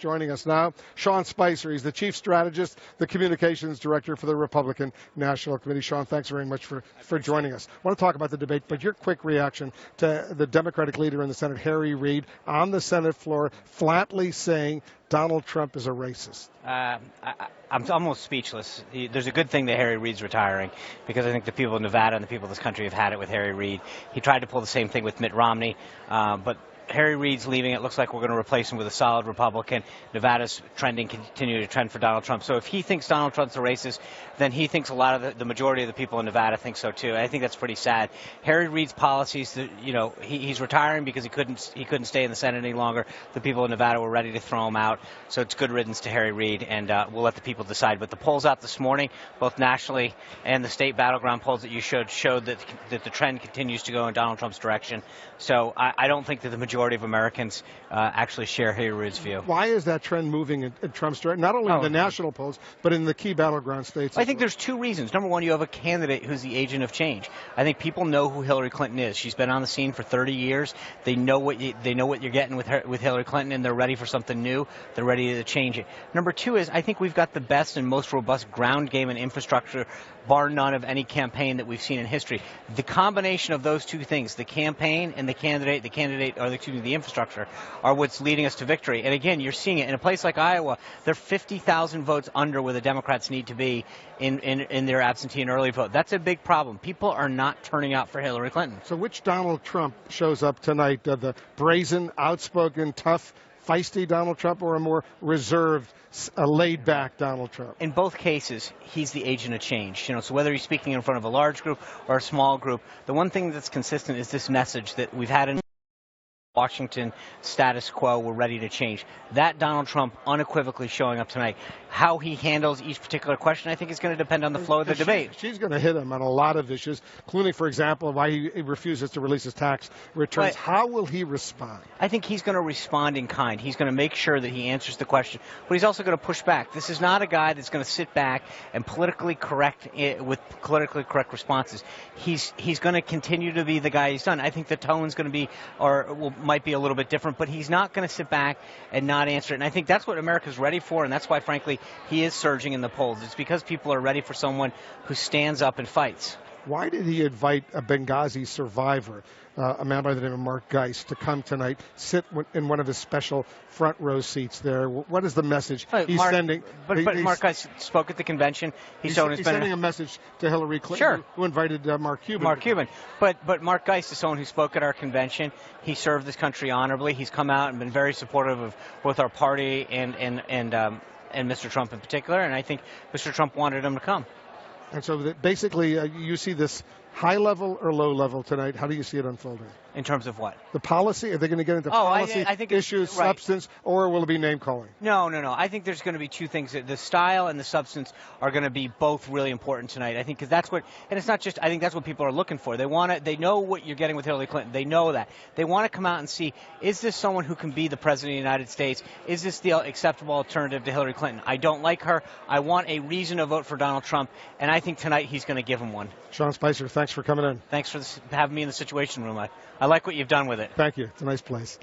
Joining us now, Sean Spicer. He's the chief strategist, the communications director for the Republican National Committee. Sean, thanks very much for joining us. I want to talk about the debate, but your quick reaction to the Democratic leader in the Senate, Harry Reid, on the Senate floor, flatly saying Donald Trump is a racist. I'm almost speechless. There's a good thing that Harry Reid's retiring, because I think the people of Nevada and the people of this country have had it with Harry Reid. He tried to pull the same thing with Mitt Romney, but Harry Reid's leaving. It looks like we're going to replace him with a solid Republican. Nevada's continue to trend for Donald Trump. So if he thinks Donald Trump's a racist, then he thinks a lot of the majority of the people in Nevada think so too. I think that's pretty sad. Harry Reid's policies, he's retiring because he couldn't stay in the Senate any longer. The people in Nevada were ready to throw him out. So it's good riddance to Harry Reid, and we'll let the people decide. But the polls out this morning, both nationally and the state battleground polls that you showed that the trend continues to go in Donald Trump's direction. So I don't think that the majority of Americans actually share Harry Reid's view. Why is that trend moving in Trump's direction? Not only in the national polls, but in the key battleground states. I think there's two reasons. Number one, you have a candidate who's the agent of change. I think people know who Hillary Clinton is. She's been on the scene for 30 years. They know what you're getting with Hillary Clinton, and they're ready for something new. They're ready to change it. Number two is I think we've got the best and most robust ground game and infrastructure, bar none, of any campaign that we've seen in history. The combination of those two things, the campaign and the infrastructure, are what's leading us to victory. And again, you're seeing it in a place like Iowa. They're 50,000 votes under where the Democrats need to be in their absentee and early vote. That's a big problem. People are not turning out for Hillary Clinton. So which Donald Trump shows up tonight? The brazen, outspoken, tough, feisty Donald Trump, or a more reserved, laid-back Donald Trump? In both cases, he's the agent of change. So whether he's speaking in front of a large group or a small group, the one thing that's consistent is this message that we've had in Washington, status quo, we're ready to change. That Donald Trump unequivocally showing up tonight. How he handles each particular question, I think, is going to depend on the flow of the debate. She's going to hit him on a lot of issues, including, for example, why he refuses to release his tax returns. But how will he respond? I think he's going to respond in kind. He's going to make sure that he answers the question, but he's also going to push back. This is not a guy that's going to sit back and politically correct responses. He's going to continue to be the guy he's done. I think the tone's going to be, might be a little bit different, but he's not going to sit back and not answer it. And I think that's what America's ready for, and that's why, frankly, he is surging in the polls. It's because people are ready for someone who stands up and fights. Why did he invite a Benghazi survivor, a man by the name of Mark Geist, to come tonight, sit in one of his special front row seats there? What is the message he's sending? But Mark Geist spoke at the convention. He's sending a message to Hillary Clinton, who invited Mark Cuban. But Mark Geist is someone who spoke at our convention. He served this country honorably. He's come out and been very supportive of both our party and Mr. Trump in particular, and I think Mr. Trump wanted him to come. And so basically, you see this high level or low level tonight. How do you see it unfolding? In terms of what? The policy? Are they going to get into policy, I think issues, substance, or will it be name calling? No. I think there's going to be two things. The style and the substance are going to be both really important tonight. I think because that's what, and it's not just, I think that's what people are looking for. They know what you're getting with Hillary Clinton. They know that. They want to come out and see, is this someone who can be the president of the United States? Is this the acceptable alternative to Hillary Clinton? I don't like her. I want a reason to vote for Donald Trump, and I think tonight he's going to give him one. Sean Spicer, thanks for coming in. Thanks for having me in the Situation Room. I like what you've done with it. Thank you. It's a nice place.